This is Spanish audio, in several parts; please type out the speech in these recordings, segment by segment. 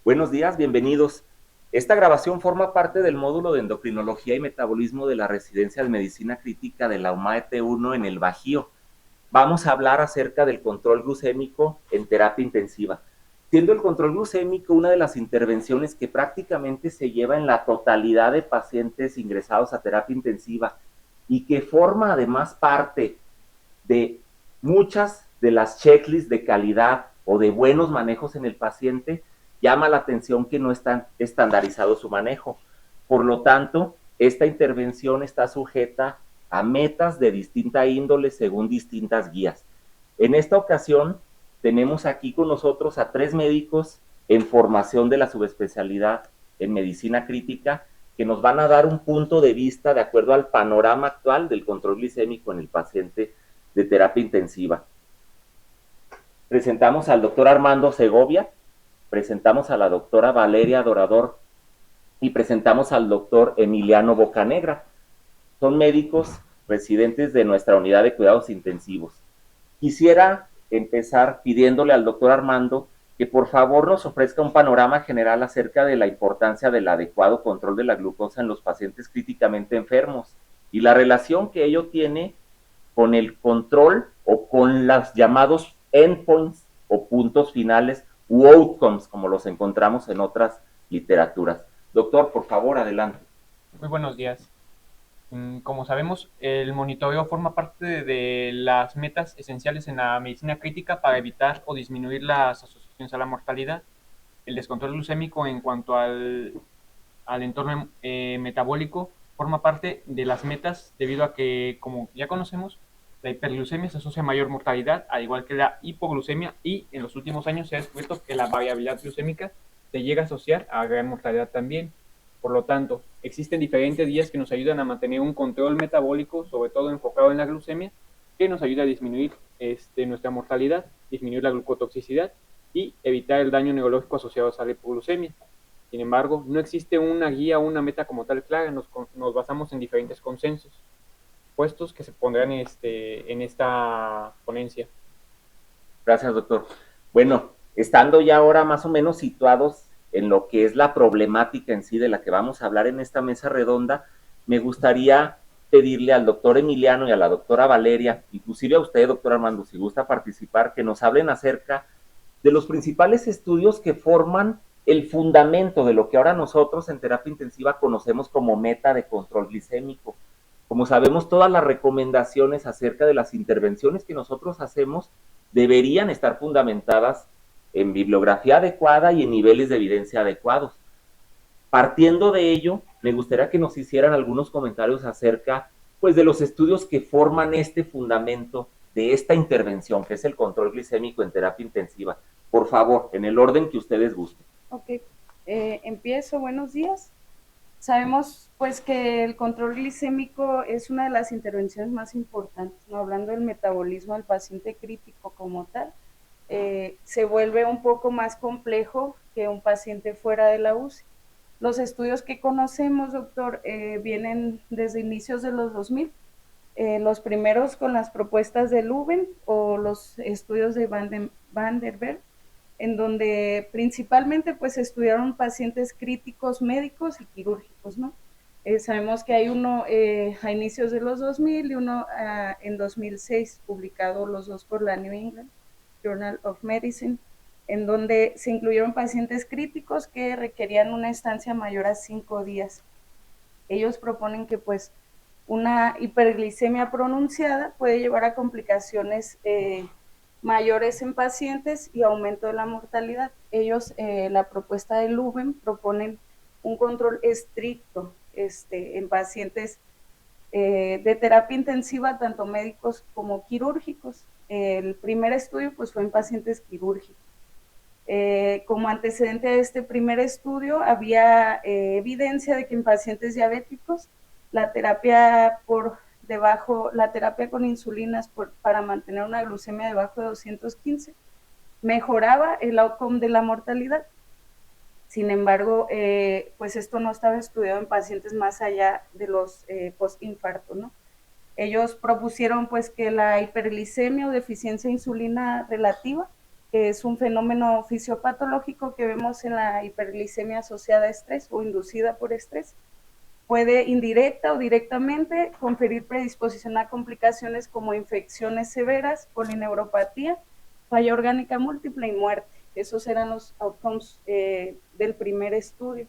Buenos días, bienvenidos. Esta grabación forma parte del módulo de endocrinología y metabolismo de la residencia de medicina crítica de la UMAET-1 en el Bajío. Vamos a hablar acerca del control glucémico en terapia intensiva, siendo el control glucémico una de las intervenciones que prácticamente se lleva en la totalidad de pacientes ingresados a terapia intensiva y que forma además parte de muchas de las checklists de calidad o de buenos manejos en el paciente. Llama la atención que no está estandarizado su manejo. Por lo tanto, esta intervención está sujeta a metas de distinta índole según distintas guías. En esta ocasión, tenemos aquí con nosotros a 3 médicos en formación de la subespecialidad en medicina crítica que nos van a dar un punto de vista de acuerdo al panorama actual del control glicémico en el paciente de terapia intensiva. Presentamos al doctor Armando Segovia, presentamos a la doctora Valeria Dorador y presentamos al doctor Emiliano Bocanegra. Son médicos residentes de nuestra unidad de cuidados intensivos. Quisiera empezar pidiéndole al doctor Armando que por favor nos ofrezca un panorama general acerca de la importancia del adecuado control de la glucosa en los pacientes críticamente enfermos y la relación que ello tiene con el control o con los llamados endpoints o puntos finales u outcomes, como los encontramos en otras literaturas. Doctor, por favor, adelante. Muy buenos días. Como sabemos, el monitoreo forma parte de las metas esenciales en la medicina crítica para evitar o disminuir las asociaciones a la mortalidad. El descontrol glucémico en cuanto al entorno metabólico forma parte de las metas debido a que, como ya conocemos, la hiperglucemia se asocia a mayor mortalidad, al igual que la hipoglucemia, y en los últimos años se ha descubierto que la variabilidad glucémica se llega a asociar a gran mortalidad también. Por lo tanto, existen diferentes guías que nos ayudan a mantener un control metabólico, sobre todo enfocado en la glucemia, que nos ayuda a disminuir nuestra mortalidad, disminuir la glucotoxicidad y evitar el daño neurológico asociado a la hipoglucemia. Sin embargo, no existe una guía o una meta como tal clara, nos basamos en diferentes consensos puestos que se pondrán en esta ponencia. Gracias, doctor. Bueno, estando ya ahora más o menos situados en lo que es la problemática en sí de la que vamos a hablar en esta mesa redonda, me gustaría pedirle al doctor Emiliano y a la doctora Valeria, inclusive a usted, doctor Armando, si gusta participar, que nos hablen acerca de los principales estudios que forman el fundamento de lo que ahora nosotros en terapia intensiva conocemos como meta de control glicémico. Como sabemos, todas las recomendaciones acerca de las intervenciones que nosotros hacemos deberían estar fundamentadas en bibliografía adecuada y en niveles de evidencia adecuados. Partiendo de ello, me gustaría que nos hicieran algunos comentarios acerca pues, de los estudios que forman este fundamento de esta intervención, que es el control glicémico en terapia intensiva. Por favor, en el orden que ustedes gusten. Ok, empiezo. Buenos días. Sabemos pues que el control glicémico es una de las intervenciones más importantes, ¿no? Hablando del metabolismo del paciente crítico como tal, se vuelve un poco más complejo que un paciente fuera de la UCI. Los estudios que conocemos, doctor, vienen desde inicios de los 2000, los primeros con las propuestas de Lubin o los estudios de Van der Berg, en donde principalmente pues estudiaron pacientes críticos médicos y quirúrgicos, ¿no? Sabemos que hay uno a inicios de los 2000 y uno en 2006, publicado los dos por la New England Journal of Medicine, en donde se incluyeron pacientes críticos que requerían una estancia mayor a 5 días. Ellos proponen que pues una hiperglicemia pronunciada puede llevar a complicaciones mayores en pacientes y aumento de la mortalidad. Ellos, la propuesta de Lubin, proponen un control estricto en pacientes de terapia intensiva, tanto médicos como quirúrgicos. El primer estudio pues, fue en pacientes quirúrgicos. Como antecedente de este primer estudio, había evidencia de que en pacientes diabéticos la terapia la terapia con insulinas para mantener una glucemia debajo de 215 mejoraba el outcome de la mortalidad. Sin embargo, pues esto no estaba estudiado en pacientes más allá de los postinfarto, ¿no? Ellos propusieron pues que la hiperglicemia o deficiencia de insulina relativa que es un fenómeno fisiopatológico que vemos en la hiperglicemia asociada a estrés o inducida por estrés. Puede indirecta o directamente conferir predisposición a complicaciones como infecciones severas, polineuropatía, falla orgánica múltiple y muerte. Esos eran los outcomes del primer estudio.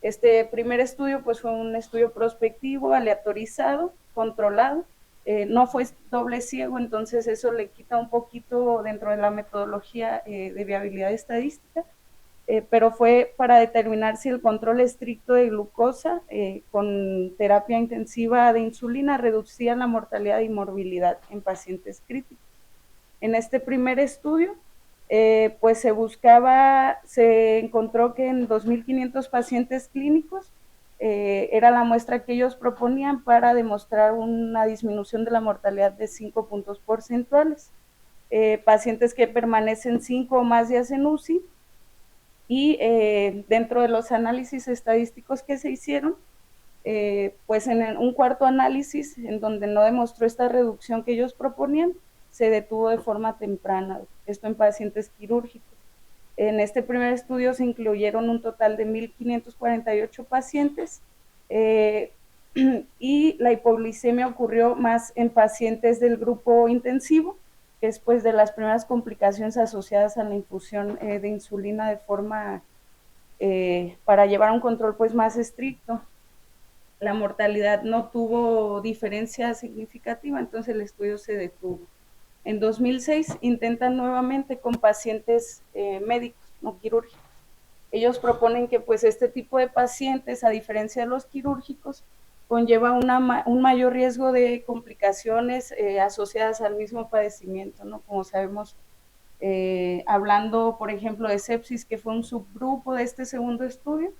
Este primer estudio pues fue un estudio prospectivo, aleatorizado, controlado, no fue doble ciego, entonces eso le quita un poquito dentro de la metodología de viabilidad estadística, pero fue para determinar si el control estricto de glucosa con terapia intensiva de insulina reducía la mortalidad y morbilidad en pacientes críticos. En este primer estudio, pues se encontró que en 2.500 pacientes clínicos era la muestra que ellos proponían para demostrar una disminución de la mortalidad de 5 puntos porcentuales. Pacientes que permanecen 5 o más días en UCI, y dentro de los análisis estadísticos que se hicieron, pues en un cuarto análisis en donde no demostró esta reducción que ellos proponían, se detuvo de forma temprana, esto en pacientes quirúrgicos. En este primer estudio se incluyeron un total de 1.548 pacientes y la hipoglicemia ocurrió más en pacientes del grupo intensivo, que es pues de las primeras complicaciones asociadas a la infusión de insulina de forma para llevar un control pues más estricto. La mortalidad no tuvo diferencia significativa, entonces el estudio se detuvo. En 2006 intentan nuevamente con pacientes médicos, no quirúrgicos. Ellos proponen que pues este tipo de pacientes, a diferencia de los quirúrgicos, conlleva un mayor riesgo de complicaciones asociadas al mismo padecimiento, ¿no? Como sabemos, hablando, por ejemplo, de sepsis, que fue un subgrupo de este segundo estudio,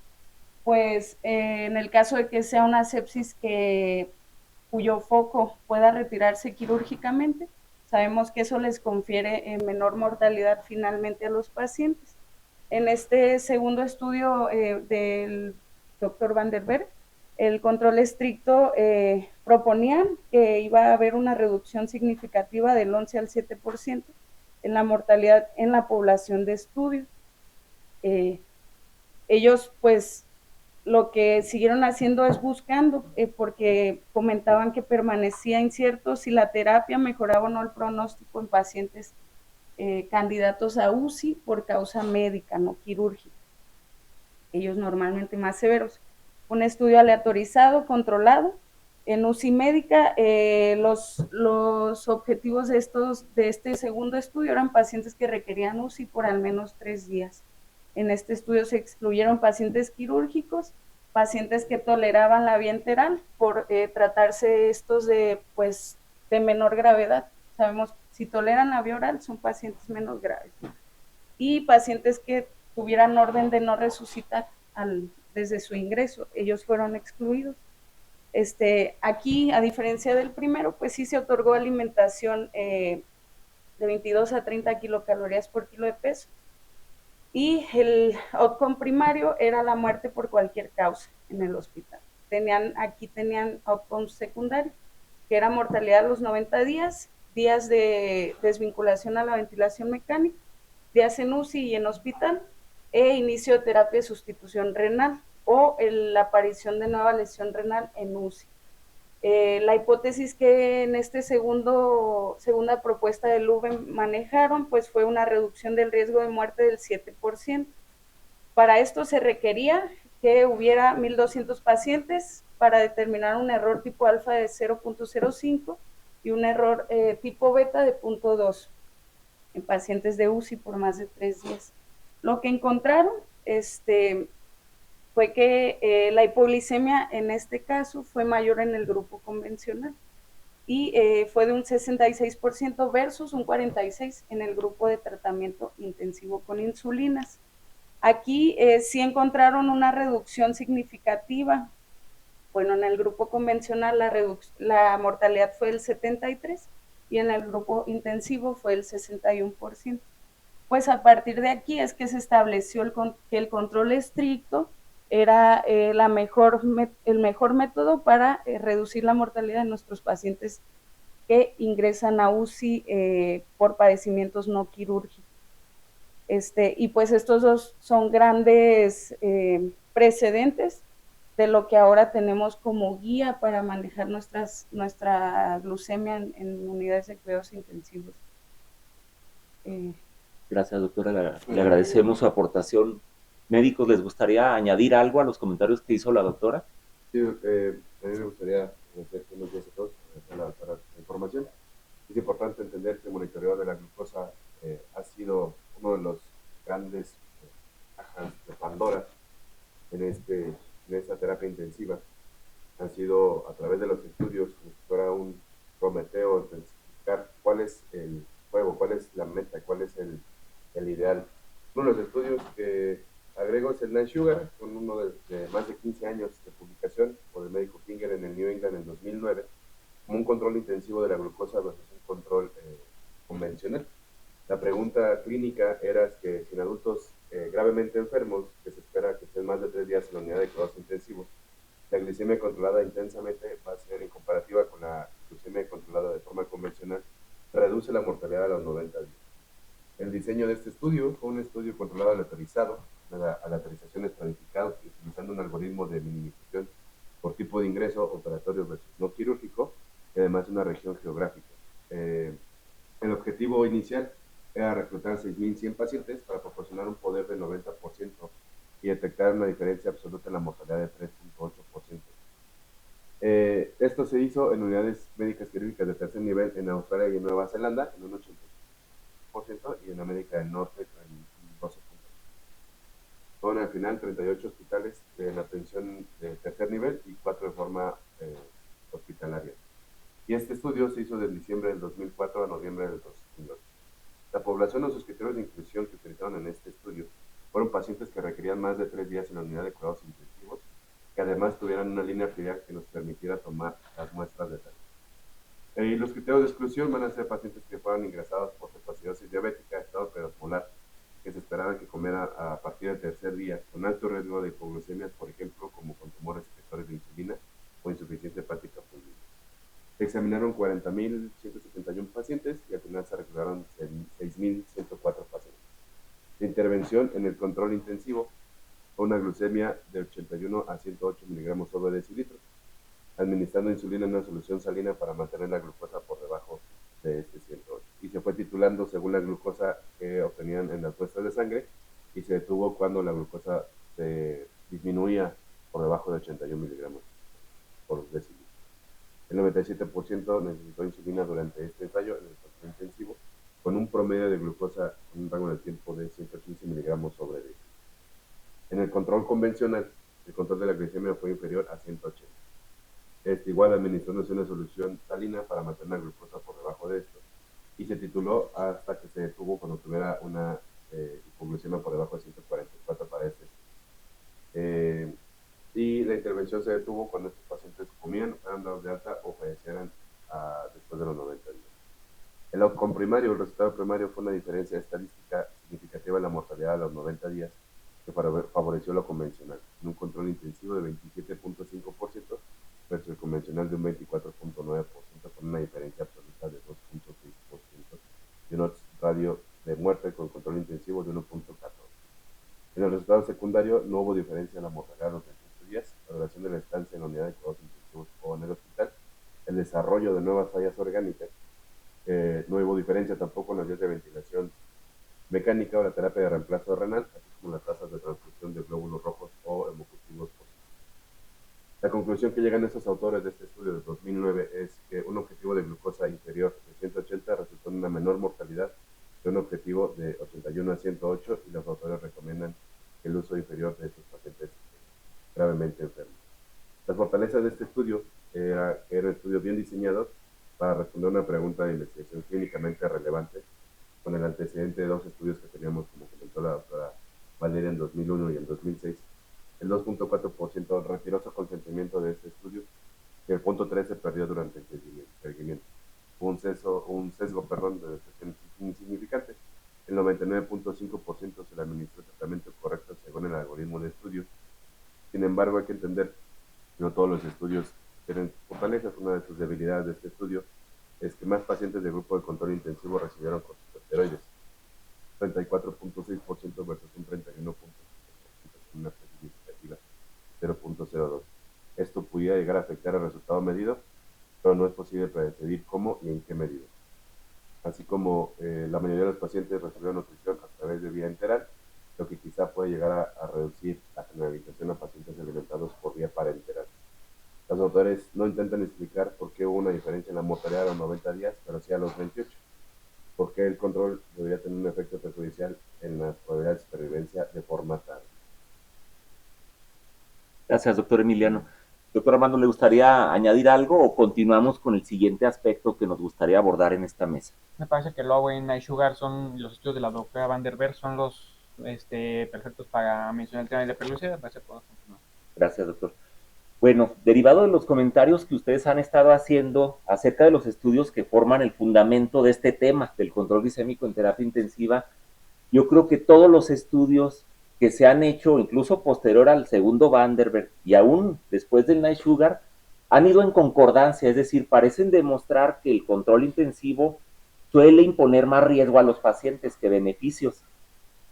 pues en el caso de que sea una sepsis cuyo foco pueda retirarse quirúrgicamente, sabemos que eso les confiere menor mortalidad finalmente a los pacientes. En este segundo estudio del doctor Van der Berg, el control estricto proponían que iba a haber una reducción significativa del 11 al 7% en la mortalidad en la población de estudio. Ellos pues lo que siguieron haciendo es buscando, porque comentaban que permanecía incierto si la terapia mejoraba o no el pronóstico en pacientes candidatos a UCI por causa médica, no quirúrgica. Ellos normalmente más severos. Un estudio aleatorizado, controlado. En UCI médica, los objetivos de este segundo estudio eran pacientes que requerían UCI por al menos 3 días. En este estudio se excluyeron pacientes quirúrgicos, pacientes que toleraban la vía enteral por tratarse estos de menor gravedad. Sabemos, si toleran la vía oral son pacientes menos graves, ¿no? Y pacientes que tuvieran orden de no resucitar desde su ingreso, ellos fueron excluidos. Aquí, a diferencia del primero, pues sí se otorgó alimentación de 22 a 30 kilocalorías por kilo de peso, y el outcome primario era la muerte por cualquier causa en el hospital. Aquí tenían outcomes secundarios, que era mortalidad a los 90 días, días de desvinculación a la ventilación mecánica, días en UCI y en hospital, e inicio de terapia de sustitución renal o la aparición de nueva lesión renal en UCI. La hipótesis que en segunda propuesta del UVE manejaron pues fue una reducción del riesgo de muerte del 7%. Para esto se requería que hubiera 1.200 pacientes para determinar un error tipo alfa de 0.05 y un error tipo beta de 0.2 en pacientes de UCI por más de 3 días. Lo que encontraron fue que la hipoglicemia en este caso fue mayor en el grupo convencional y fue de un 66% versus un 46% en el grupo de tratamiento intensivo con insulinas. Aquí sí encontraron una reducción significativa. Bueno, en el grupo convencional la mortalidad fue del 73% y en el grupo intensivo fue el 61%. Pues a partir de aquí es que se estableció que el control estricto era el mejor método para reducir la mortalidad de nuestros pacientes que ingresan a UCI por padecimientos no quirúrgicos. Y pues estos dos son grandes precedentes de lo que ahora tenemos como guía para manejar nuestra glucemia en unidades de cuidados intensivos. Gracias, doctora. Le agradecemos su aportación. Médicos, ¿les gustaría añadir algo a los comentarios que hizo la doctora? Sí, a mí me gustaría agradecer unos días a todos para la información. Es importante entender que el monitoreo de la glucosa ha sido uno de los grandes cajas de Pandora en esta terapia intensiva. Han sido a través de los estudios como si fuera un prometeo, identificar cuál es el juego, cuál es la meta, cuál es el ideal. Uno de los estudios que agrego es el NASH Sugar, con uno de más de 15 años de publicación por el médico Finger en el New England en 2009, como un control intensivo de la glucosa versus un control convencional. La pregunta clínica era que si en adultos gravemente enfermos, que se espera que estén más de 3 días en la unidad de cuidados intensivos, la glicemia controlada intensamente va a ser en comparativa con la glucemia controlada de forma convencional, reduce la mortalidad a los 90 días. El diseño de este estudio fue un estudio controlado aleatorizado, aleatorización estratificada, utilizando un algoritmo de minimización por tipo de ingreso operatorio versus no quirúrgico, y además una región geográfica. El objetivo inicial era reclutar 6.100 pacientes para proporcionar un poder del 90% y detectar una diferencia absoluta en la mortalidad de 3.8%. Esto se hizo en unidades médicas quirúrgicas de tercer nivel en Australia y en Nueva Zelanda en un 80% y en América del Norte en un 12%. Son al final 38 hospitales en atención de tercer nivel y 4 de forma hospitalaria. Y este estudio se hizo de diciembre del 2004 a noviembre del 2008. La población o sus criterios de inclusión que utilizaron en este estudio fueron pacientes que requerían más de 3 días en la unidad de cuidados intensivos, que además tuvieran una línea arterial que nos permitiera tomar las muestras de sangre. Y los criterios de exclusión van a ser pacientes que fueran ingresados por cetoacidosis diabética, estado perosmolar, que se esperaban que comiera a partir del tercer día, con alto riesgo de hipoglucemias, por ejemplo, como con tumores secretores de insulina o insuficiencia hepática fulminante. Se examinaron 40.171 pacientes y al final se reclutaron 6.104 pacientes. De intervención en el control intensivo, una glucemia de 81 a 108 miligramos sobre decilitro, administrando insulina en una solución salina para mantener la glucosa por debajo de este 108. Y se fue titulando según la glucosa que obtenían en las muestras de sangre y se detuvo cuando la glucosa se disminuía por debajo de 81 miligramos por decilitro. El 97% necesitó insulina durante este ensayo en el control intensivo, con un promedio de glucosa en un rango de tiempo de 115 miligramos sobre decilitro. En el control convencional, el control de la glicemia fue inferior a 180. Igual administrándose una solución salina para mantener la glucosa por debajo de esto. Y se tituló hasta que se detuvo cuando tuviera una hipoglucemia por debajo de 144 para este. Y la intervención se detuvo cuando estos pacientes comían, eran dados de alta o fallecieran después de los 90 días. El outcome primario, el resultado primario fue una diferencia estadística significativa en la mortalidad a los 90 días que favoreció lo convencional, en un control intensivo de 27.5% versus el convencional de un 24.9%, con una diferencia absoluta de 2.6% y un radio de muerte con control intensivo de 1.14. En el resultado secundario no hubo diferencia en la mortalidad a los 28 días, la duración de la estancia en la unidad de cuidados intensivos o en el hospital, el desarrollo de nuevas fallas orgánicas, no hubo diferencia tampoco en los días de ventilación mecánica o la terapia de reemplazo renal, así como las tasas de transfusión de glóbulos rojos o hemocultivos positivos. La conclusión que llegan estos autores de este estudio de 2009 es que un objetivo de glucosa inferior de 180 resultó en una menor mortalidad que un objetivo de 81 a 108 y los autores recomiendan el uso inferior de estos pacientes gravemente enfermos. Las fortalezas de este estudio era un estudio bien diseñado para responder a una pregunta de investigación clínicamente relevante, con el antecedente de 2 estudios que teníamos, como comentó la doctora Valeria, en 2001 y en 2006. El 2.4% retiró su consentimiento de este estudio y el 0.3% se perdió durante el seguimiento. Hubo un sesgo de detección insignificante. El 99.5% se le administró el tratamiento correcto según el algoritmo de estudio. Sin embargo, hay que entender que no todos los estudios tienen fortalezas. Una de sus debilidades de este estudio es que más pacientes del grupo de control intensivo recibieron corticosteroides. 34.6% versus un 31.5% con una significativa 0.02. Esto pudiera llegar a afectar el resultado medido, pero no es posible predecir cómo y en qué medida. Así como la mayoría de los pacientes recibieron nutrición a través de vía enteral, lo que quizá puede llegar a reducir la generalización a pacientes alimentados por vía parenteral. Los autores no intentan explicar por qué hubo una diferencia en la mortalidad a los 90 días, pero sí a los 28. ¿Por qué el control debería tener un efecto perjudicial en la probabilidad de supervivencia de forma tarde? Gracias, doctor Emiliano. Doctor Armando, ¿le gustaría añadir algo o continuamos con el siguiente aspecto que nos gustaría abordar en esta mesa? Me parece que Lowe y iSugar son los estudios de la doctora Van der Berg, son los perfectos para mencionar el tema de la perlucidad. Me parece que podemos continuar. Gracias, doctor. Bueno, derivado de los comentarios que ustedes han estado haciendo acerca de los estudios que forman el fundamento de este tema del control glicémico en terapia intensiva, yo creo que todos los estudios que se han hecho, incluso posterior al segundo Van der Berg y aún después del iSugar, han ido en concordancia, es decir, parecen demostrar que el control intensivo suele imponer más riesgo a los pacientes que beneficios.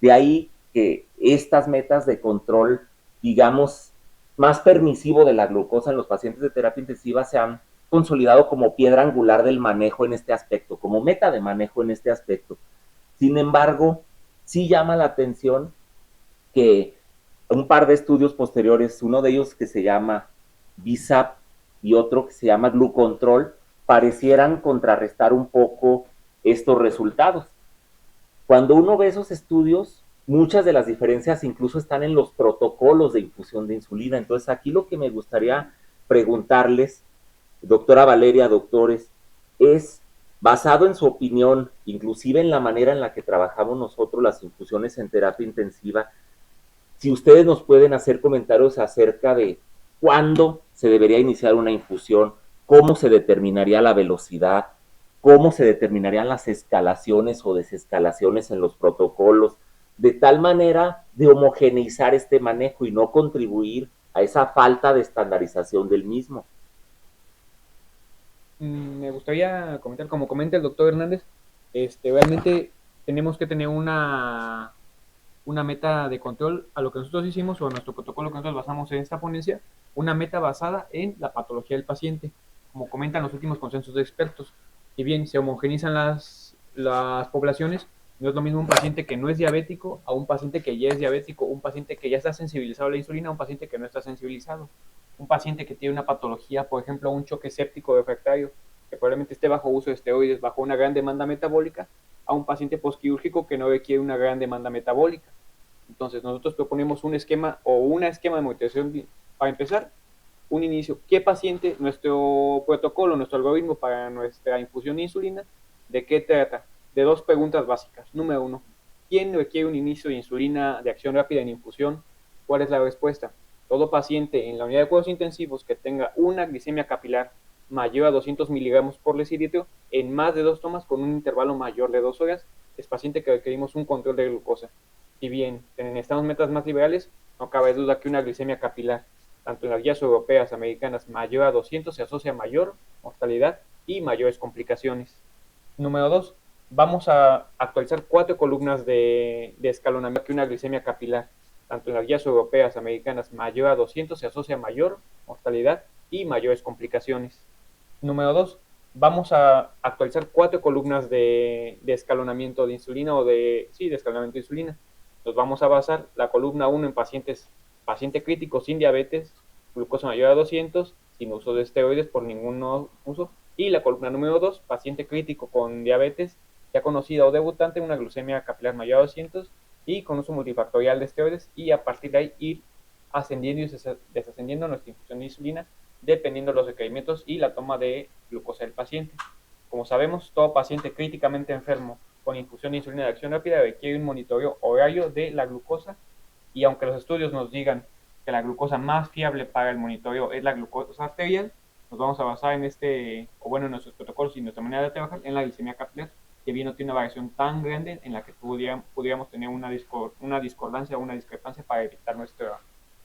De ahí que estas metas de control, digamos, más permisivo de la glucosa en los pacientes de terapia intensiva se han consolidado como piedra angular del manejo en este aspecto, como meta de manejo en este aspecto. Sin embargo, sí llama la atención que un par de estudios posteriores, uno de ellos que se llama BISAP y otro que se llama GluControl, parecieran contrarrestar un poco estos resultados. Cuando uno ve esos estudios, muchas de las diferencias incluso están en los protocolos de infusión de insulina. Entonces, aquí lo que me gustaría preguntarles, doctora Valeria, doctores, es, basado en su opinión, inclusive en la manera en la que trabajamos nosotros las infusiones en terapia intensiva, si ustedes nos pueden hacer comentarios acerca de cuándo se debería iniciar una infusión, cómo se determinaría la velocidad, cómo se determinarían las escalaciones o desescalaciones en los protocolos, de tal manera de homogeneizar este manejo y no contribuir a esa falta de estandarización del mismo. Me gustaría comentar, como comenta el doctor Hernández, realmente tenemos que tener una meta de control. A lo que nosotros hicimos, o nuestro protocolo que nosotros basamos en esta ponencia, una meta basada en la patología del paciente, como comentan los últimos consensos de expertos. Y bien, se homogenizan las poblaciones. No es lo mismo un paciente que no es diabético a un paciente que ya es diabético, un paciente que ya está sensibilizado a la insulina a un paciente que no está sensibilizado, un paciente que tiene una patología, por ejemplo, un choque séptico refractario, que probablemente esté bajo uso de esteroides, bajo una gran demanda metabólica, a un paciente postquirúrgico que no requiere una gran demanda metabólica. Entonces, nosotros proponemos un esquema o una esquema de monitorización para empezar, un inicio. ¿Qué paciente? Nuestro protocolo, nuestro algoritmo para nuestra infusión de insulina, ¿de qué trata? De dos preguntas básicas. Número uno, ¿quién requiere un inicio de insulina de acción rápida en infusión? ¿Cuál es la respuesta? Todo paciente en la unidad de cuidados intensivos que tenga una glicemia capilar mayor a 200 miligramos por decilitro en más de 2 tomas con un intervalo mayor de 2 horas, es paciente que requerimos un control de glucosa. Si bien necesitamos metas más liberales, no cabe duda que una glicemia capilar, tanto en las guías europeas, americanas, mayor a 200 se asocia a mayor mortalidad y mayores complicaciones. Número 2, vamos a actualizar 4 columnas de escalonamiento que una glicemia capilar, tanto en las guías europeas, americanas, mayor a 200 se asocia a mayor mortalidad y mayores complicaciones. Número 2, vamos a actualizar 4 columnas de escalonamiento de insulina o de escalonamiento de insulina. Nos vamos a basar la columna 1 en paciente crítico sin diabetes, glucosa mayor a 200, sin uso de esteroides por ningún uso, y la columna número 2, paciente crítico con diabetes ya conocida o debutante, una glucemia capilar mayor a 200 y con uso multifactorial de esteroides, y a partir de ahí ir ascendiendo y desascendiendo nuestra infusión de insulina dependiendo de los requerimientos y la toma de glucosa del paciente. Como sabemos, todo paciente críticamente enfermo con infusión de insulina de acción rápida requiere un monitoreo horario de la glucosa, y aunque los estudios nos digan que la glucosa más fiable para el monitoreo es la glucosa arterial, nos vamos a basar en en nuestros protocolos y nuestra manera de trabajar en la glicemia capilar, que bien no tiene una variación tan grande en la que pudiéramos tener una discordancia o una discrepancia para evitar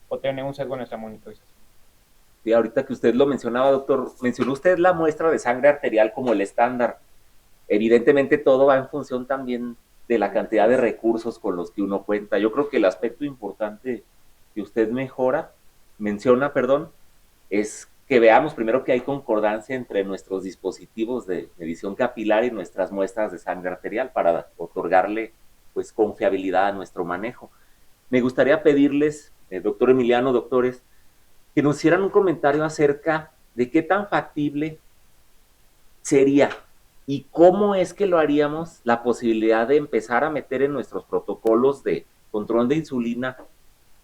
o tener un sesgo en nuestra monitorización. Sí, ahorita que usted lo mencionaba, doctor, mencionó usted la muestra de sangre arterial como el estándar. Evidentemente todo va en función también de la cantidad de recursos con los que uno cuenta. Yo creo que el aspecto importante que usted menciona, es que veamos primero que hay concordancia entre nuestros dispositivos de medición capilar y nuestras muestras de sangre arterial para otorgarle pues confiabilidad a nuestro manejo. Me gustaría pedirles, doctor Emiliano, doctores, que nos hicieran un comentario acerca de qué tan factible sería y cómo es que lo haríamos la posibilidad de empezar a meter en nuestros protocolos de control de insulina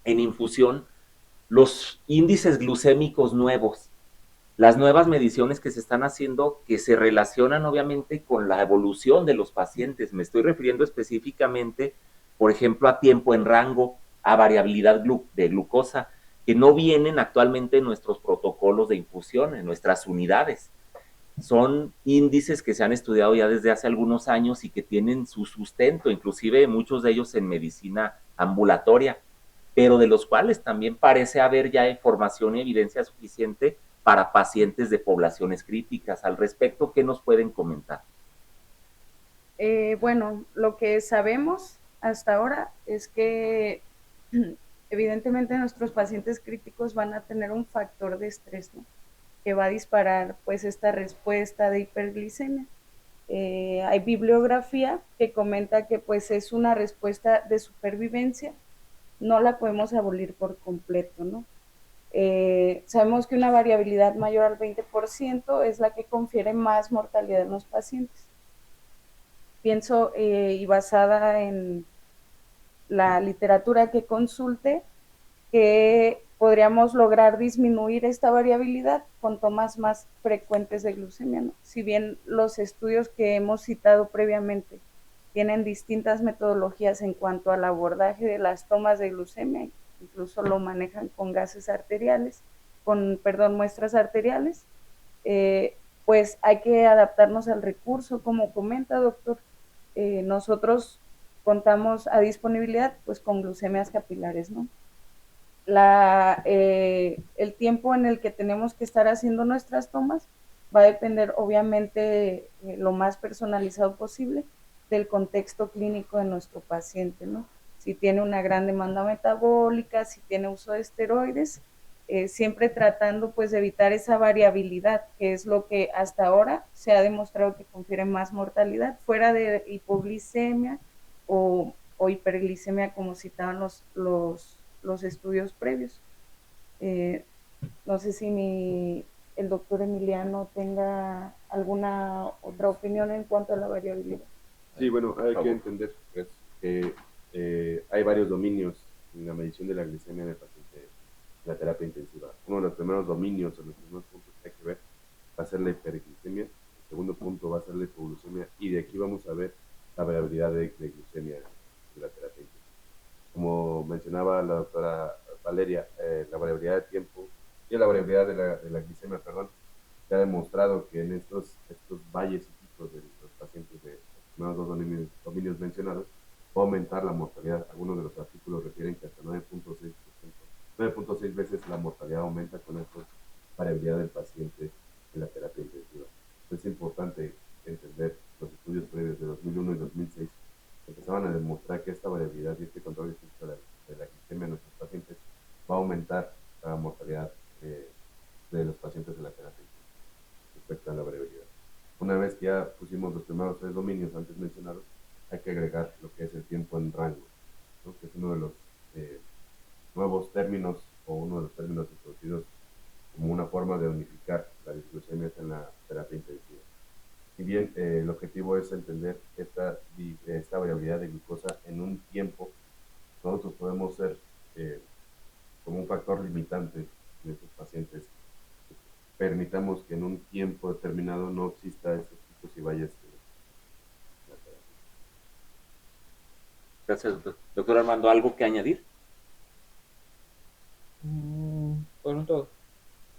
en infusión los índices glucémicos nuevos, las nuevas mediciones que se están haciendo que se relacionan obviamente con la evolución de los pacientes. Me estoy refiriendo específicamente, por ejemplo, a tiempo en rango, a variabilidad de glucosa, que no vienen actualmente en nuestros protocolos de infusión, en nuestras unidades. Son índices que se han estudiado ya desde hace algunos años y que tienen su sustento, inclusive muchos de ellos en medicina ambulatoria, pero de los cuales también parece haber ya información y evidencia suficiente para pacientes de poblaciones críticas. Al respecto, ¿qué nos pueden comentar? Bueno, lo que sabemos hasta ahora es que evidentemente nuestros pacientes críticos van a tener un factor de estrés, ¿no? Que va a disparar pues esta respuesta de hiperglicemia. Hay bibliografía que comenta que pues es una respuesta de supervivencia, no la podemos abolir por completo, ¿no? Sabemos que una variabilidad mayor al 20% es la que confiere más mortalidad en los pacientes. Pienso, y basada en la literatura que consulte, que podríamos lograr disminuir esta variabilidad con tomas más frecuentes de glucemia, ¿no? Si bien los estudios que hemos citado previamente tienen distintas metodologías en cuanto al abordaje de las tomas de glucemia, incluso lo manejan con gases arteriales, muestras arteriales, pues hay que adaptarnos al recurso, como comenta, doctor. Nosotros contamos a disponibilidad pues con glucemias capilares, ¿no? El tiempo en el que tenemos que estar haciendo nuestras tomas va a depender obviamente lo más personalizado posible del contexto clínico de nuestro paciente, ¿no? Si tiene una gran demanda metabólica, si tiene uso de esteroides, siempre tratando pues de evitar esa variabilidad, que es lo que hasta ahora se ha demostrado que confiere más mortalidad, fuera de hipoglicemia o hiperglicemia, como citaban los estudios previos. No sé si el doctor Emiliano tenga alguna otra opinión en cuanto a la variabilidad. Sí, bueno, hay que entender pues, que hay varios dominios en la medición de la glicemia en el paciente en la terapia intensiva. Uno de los primeros dominios o los primeros puntos que hay que ver va a ser la hiperglicemia, el segundo punto va a ser la hipoglucemia y de aquí vamos a ver la variabilidad de glucemia de la terapia intensiva. Como mencionaba la doctora Valeria, la variabilidad de tiempo y la variabilidad de la glicemia, perdón, se ha demostrado que en estos valles y picos de los pacientes de los primeros dos dominios mencionados va a aumentar la mortalidad. Algunos de los artículos refieren que hasta 9.6%, 9.6 veces la mortalidad aumenta con esta variabilidad del paciente en la terapia intensiva. Es importante entender los estudios previos de 2001 y 2006 empezaban a demostrar que esta variabilidad y este control de la glicemia en nuestros pacientes va a aumentar la mortalidad de los pacientes de la terapia respecto a la variabilidad. Una vez que ya pusimos los primeros tres dominios antes mencionados, hay que agregar lo que es el tiempo en rango, ¿no? Que es uno de los nuevos términos o uno de los términos introducidos como una forma de unificar la disglucemia en la terapia intensiva. Si bien el objetivo es entender esta variabilidad de glucosa en un tiempo, nosotros podemos ser como un factor limitante en estos pacientes. Permitamos que en un tiempo determinado no exista estos picos y valles de la terapia. Gracias, doctor Armando. ¿Algo que añadir? Bueno, todo.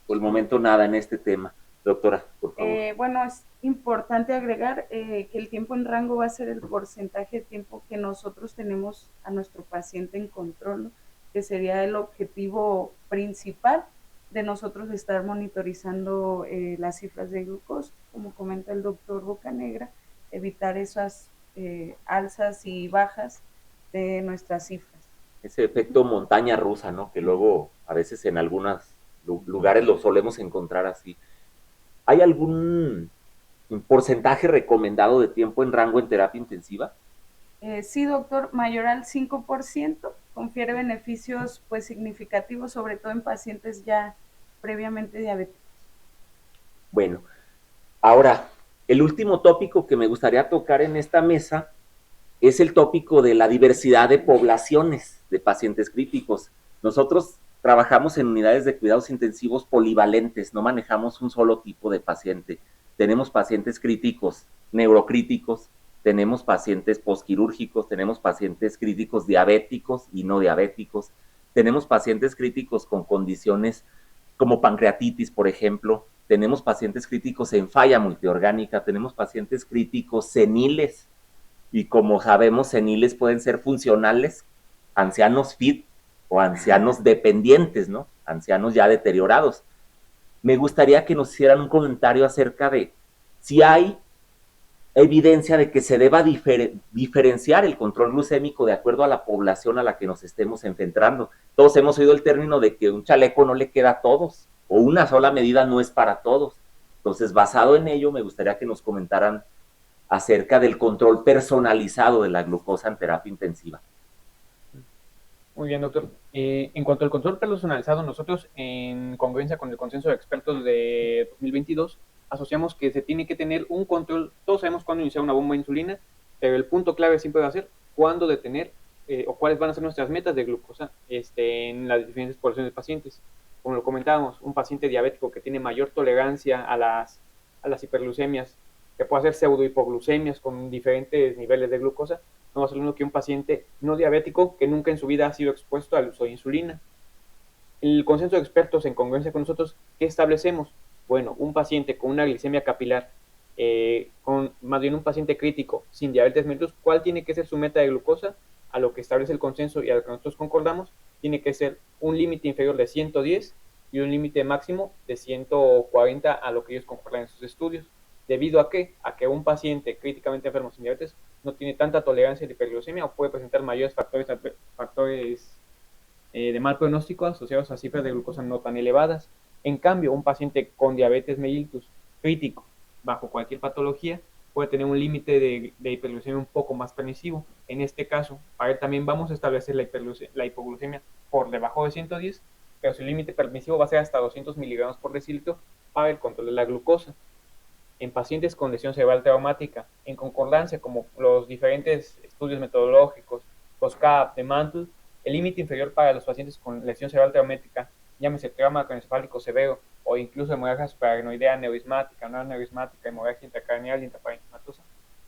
Por el momento nada en este tema. Doctora, por favor. Bueno, es importante agregar que el tiempo en rango va a ser el porcentaje de tiempo que nosotros tenemos a nuestro paciente en control, ¿no? Que sería el objetivo principal de nosotros estar monitorizando las cifras de glucosa, como comenta el doctor Bocanegra, evitar esas alzas y bajas de nuestras cifras. Ese efecto montaña rusa, ¿no? Que luego a veces en algunos lugares lo solemos encontrar así. ¿Hay algún porcentaje recomendado de tiempo en rango en terapia intensiva? Sí, doctor, mayor al 5%, confiere beneficios pues significativos, sobre todo en pacientes ya previamente diabéticos. Bueno, ahora, el último tópico que me gustaría tocar en esta mesa es el tópico de la diversidad de poblaciones de pacientes críticos. Nosotros trabajamos en unidades de cuidados intensivos polivalentes, no manejamos un solo tipo de paciente. Tenemos pacientes críticos, neurocríticos, tenemos pacientes posquirúrgicos, tenemos pacientes críticos diabéticos y no diabéticos, tenemos pacientes críticos con condiciones como pancreatitis, por ejemplo, tenemos pacientes críticos en falla multiorgánica, tenemos pacientes críticos seniles, y como sabemos, seniles pueden ser funcionales, ancianos fit o ancianos dependientes, ¿no? Ancianos ya deteriorados. Me gustaría que nos hicieran un comentario acerca de si hay evidencia de que se deba diferenciar el control glucémico de acuerdo a la población a la que nos estemos enfrentando. Todos hemos oído el término de que un chaleco no le queda a todos o una sola medida no es para todos. Entonces, basado en ello, me gustaría que nos comentaran acerca del control personalizado de la glucosa en terapia intensiva. Muy bien, doctor. En cuanto al control personalizado, nosotros, en congruencia con el consenso de expertos de 2022, asociamos que se tiene que tener un control. Todos sabemos cuándo iniciar una bomba de insulina, pero el punto clave siempre va a ser cuándo detener o cuáles van a ser nuestras metas de glucosa en las diferentes poblaciones de pacientes. Como lo comentábamos, un paciente diabético que tiene mayor tolerancia a las hiperglucemias, que puede hacer pseudohipoglucemias con diferentes niveles de glucosa, no va a ser lo mismo que un paciente no diabético que nunca en su vida ha sido expuesto al uso de insulina. El consenso de expertos, en congruencia con nosotros, ¿qué establecemos? Bueno, un paciente con una glicemia capilar, con más bien un paciente crítico sin diabetes mellitus, ¿cuál tiene que ser su meta de glucosa? A lo que establece el consenso y a lo que nosotros concordamos, tiene que ser un límite inferior de 110 y un límite máximo de 140 a lo que ellos concordan en sus estudios. ¿Debido a qué? A que un paciente críticamente enfermo sin diabetes no tiene tanta tolerancia a la hiperglucemia o puede presentar mayores factores de mal pronóstico asociados a cifras de glucosa no tan elevadas. En cambio, un paciente con diabetes mellitus crítico, bajo cualquier patología, puede tener un límite de hiperglucemia un poco más permisivo. En este caso, para él también vamos a establecer la hipoglucemia por debajo de 110, pero su límite permisivo va a ser hasta 200 miligramos por decilitro para el control de la glucosa. En pacientes con lesión cerebral traumática, en concordancia como los diferentes estudios metodológicos, COSCAP, de Mantle, el límite inferior para los pacientes con lesión cerebral traumática, llámese trauma craneoencefálico severo o incluso hemorragia supraaracnoidea neurismática, no neurismática, hemorragia intracraneal y intraparenquimatosa.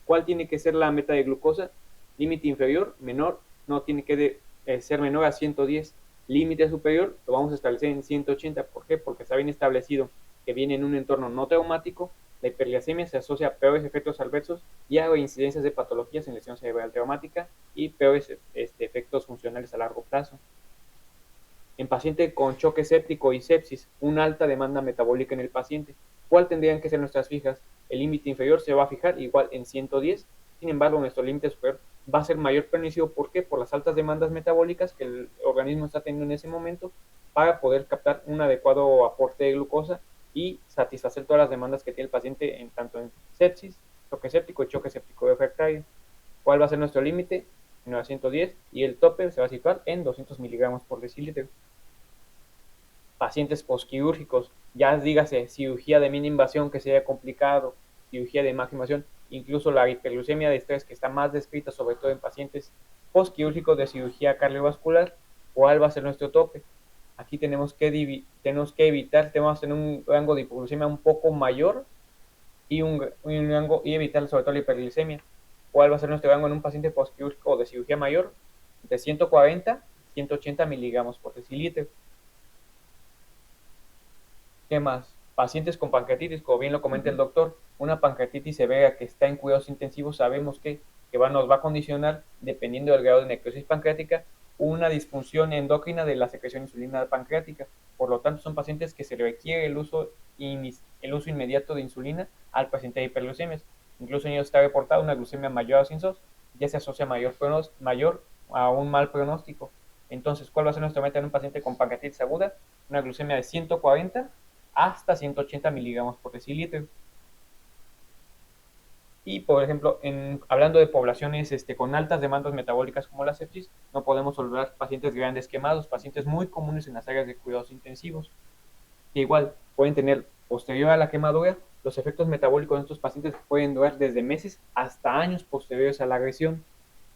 ¿Cuál tiene que ser la meta de glucosa? Límite inferior, menor, no tiene que ser menor a 110. Límite superior lo vamos a establecer en 180. ¿Por qué? Porque está bien establecido que viene en un entorno no traumático. La hiperglicemia se asocia a peores efectos adversos y a incidencias de patologías en lesión cerebral traumática y peores efectos funcionales a largo plazo. En paciente con choque séptico y sepsis, una alta demanda metabólica en el paciente. ¿Cuál tendrían que ser nuestras fijas? El límite inferior se va a fijar igual en 110, sin embargo nuestro límite superior va a ser mayor permisivo. ¿Por qué? Por las altas demandas metabólicas que el organismo está teniendo en ese momento para poder captar un adecuado aporte de glucosa y satisfacer todas las demandas que tiene el paciente tanto en sepsis, choque séptico y choque séptico refractario. ¿Cuál va a ser nuestro límite? 910 y el tope se va a situar en 200 miligramos por decilitro. Pacientes posquirúrgicos, ya dígase cirugía de mínima invasión que sea complicado, cirugía de máxima invasión, incluso la hiperglucemia de estrés que está más descrita sobre todo en pacientes posquirúrgicos de cirugía cardiovascular. ¿Cuál va a ser nuestro tope? Aquí tenemos que evitar, tenemos que tener un rango de hipoglucemia un poco mayor y evitar sobre todo la hiperglicemia. ¿Cuál va a ser nuestro rango en un paciente postquirúrgico o de cirugía mayor? De 140 a 180 miligramos por decilitro. ¿Qué más? Pacientes con pancreatitis, como bien lo comenta el doctor, una pancreatitis severa que está en cuidados intensivos, sabemos que nos va a condicionar, dependiendo del grado de necrosis pancreática, una disfunción endocrina de la secreción de insulina pancreática. Por lo tanto, son pacientes que se requiere el uso inmediato de insulina al paciente de hiperglucemias. Incluso en ellos está reportada una glucemia mayor a 200, ya se asocia mayor a un mal pronóstico. Entonces, ¿cuál va a ser nuestra meta en un paciente con pancreatitis aguda? Una glucemia de 140 hasta 180 miligramos por decilitro. Y, por ejemplo, hablando de poblaciones con altas demandas metabólicas como la sepsis, no podemos olvidar pacientes grandes quemados, pacientes muy comunes en las áreas de cuidados intensivos, que igual pueden tener, posterior a la quemadura, los efectos metabólicos de estos pacientes pueden durar desde meses hasta años posteriores a la agresión.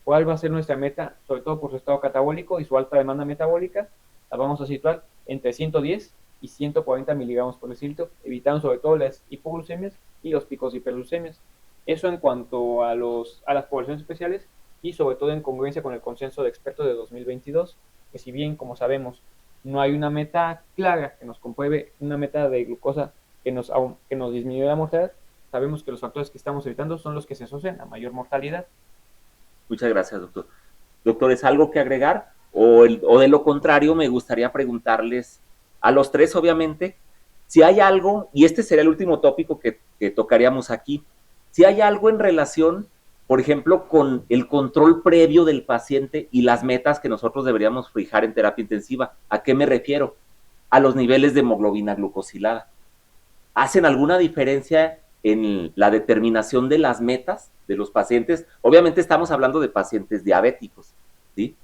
¿Cuál va a ser nuestra meta? Sobre todo por su estado catabólico y su alta demanda metabólica, la vamos a situar entre 110 y 140 miligramos por decilitro, evitando sobre todo las hipoglucemias y los picos de hiperglucemias. Eso en cuanto a las poblaciones especiales y sobre todo en congruencia con el consenso de expertos de 2022, que si bien, como sabemos, no hay una meta clara que nos compruebe una meta de glucosa que nos disminuya la mortalidad, sabemos que los factores que estamos evitando son los que se asocian a mayor mortalidad. Muchas gracias, doctor. Doctor, ¿es algo que agregar? O de lo contrario, me gustaría preguntarles a los tres, obviamente, si hay algo, y este sería el último tópico que tocaríamos aquí, si hay algo en relación, por ejemplo, con el control previo del paciente y las metas que nosotros deberíamos fijar en terapia intensiva. ¿A qué me refiero? A los niveles de hemoglobina glucosilada. ¿Hacen alguna diferencia en la determinación de las metas de los pacientes? Obviamente estamos hablando de pacientes diabéticos, ¿sí?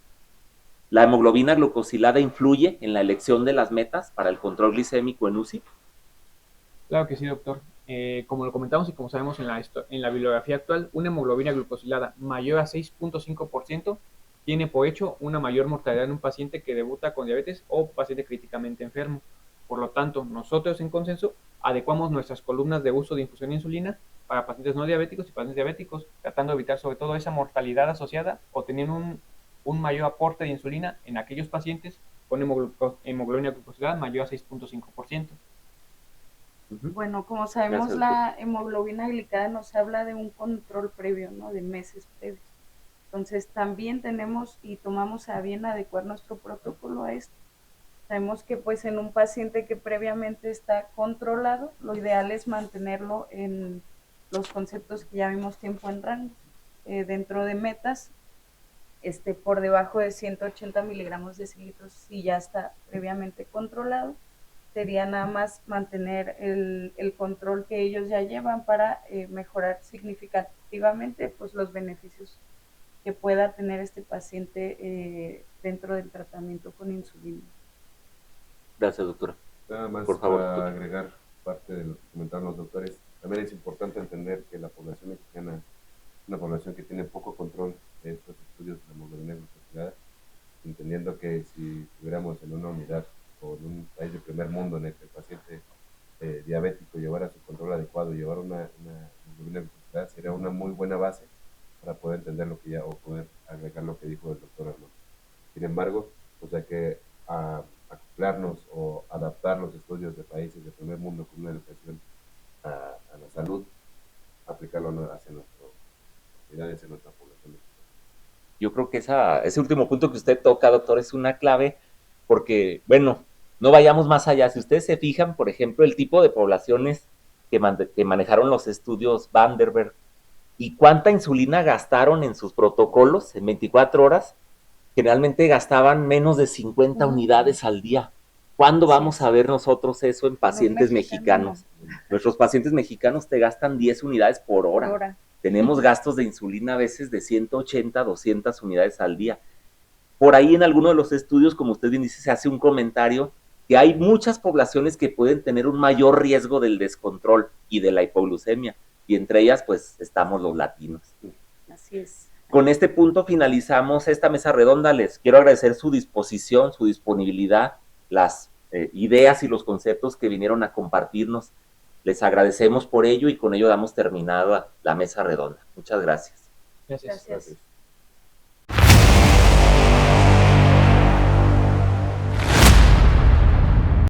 ¿La hemoglobina glucosilada influye en la elección de las metas para el control glicémico en UCI? Claro que sí, doctor. Como lo comentamos y como sabemos en la bibliografía actual, una hemoglobina glucosilada mayor a 6.5% tiene por hecho una mayor mortalidad en un paciente que debuta con diabetes o paciente críticamente enfermo. Por lo tanto, nosotros en consenso adecuamos nuestras columnas de uso de infusión de insulina para pacientes no diabéticos y pacientes diabéticos, tratando de evitar sobre todo esa mortalidad asociada o teniendo un mayor aporte de insulina en aquellos pacientes con hemoglobina glucosilada mayor a 6.5%. Bueno, como sabemos, Gracias, la hemoglobina glicada nos habla de un control previo, ¿no? De meses previos. Entonces, también tenemos y tomamos a bien adecuar nuestro protocolo a esto. Sabemos que pues en un paciente que previamente está controlado, lo ideal es mantenerlo en los conceptos que ya vimos tiempo en rango, dentro de metas, por debajo de 180 miligramos de decilitros si ya está previamente controlado. Sería nada más mantener el control que ellos ya llevan para mejorar significativamente pues, los beneficios que pueda tener este paciente dentro del tratamiento con insulina. Gracias, doctora. Nada más por favor, para doctor. agregar parte de lo que comentaron los doctores, también es importante entender que la población mexicana es una población que tiene poco control de estos estudios de la hemoglobina glucosilada, entendiendo que si estuviéramos en una unidad o en un país de primer mundo en el que el paciente diabético llevara su control adecuado y llevara una hemoglobina glucosilada, sería una muy buena base para poder entender lo que ya, o poder agregar lo que dijo el doctor Armando. Sin embargo, pues hay que acoplarnos o adaptar los estudios de países de primer mundo con una educación a la salud, aplicarlo hacia nuestras sociedades, en nuestra población. Yo creo que ese último punto que usted toca, doctor, es una clave porque, bueno, no vayamos más allá. Si ustedes se fijan, por ejemplo, el tipo de poblaciones que manejaron los estudios Vanderberg y cuánta insulina gastaron en sus protocolos en 24 horas, generalmente gastaban menos de 50 unidades al día. ¿Cuándo vamos a ver nosotros eso en pacientes mexicanos? Nuestros pacientes mexicanos te gastan 10 unidades por hora. Tenemos gastos de insulina a veces de 180, 200 unidades al día. Por ahí en alguno de los estudios, como usted bien dice, se hace un comentario que hay muchas poblaciones que pueden tener un mayor riesgo del descontrol y de la hipoglucemia, y entre ellas pues estamos los latinos. Así es. Con este punto finalizamos esta mesa redonda. Les quiero agradecer su disposición, su disponibilidad, las ideas y los conceptos que vinieron a compartirnos. Les agradecemos por ello y con ello damos terminada la mesa redonda. Muchas gracias. Gracias. Gracias.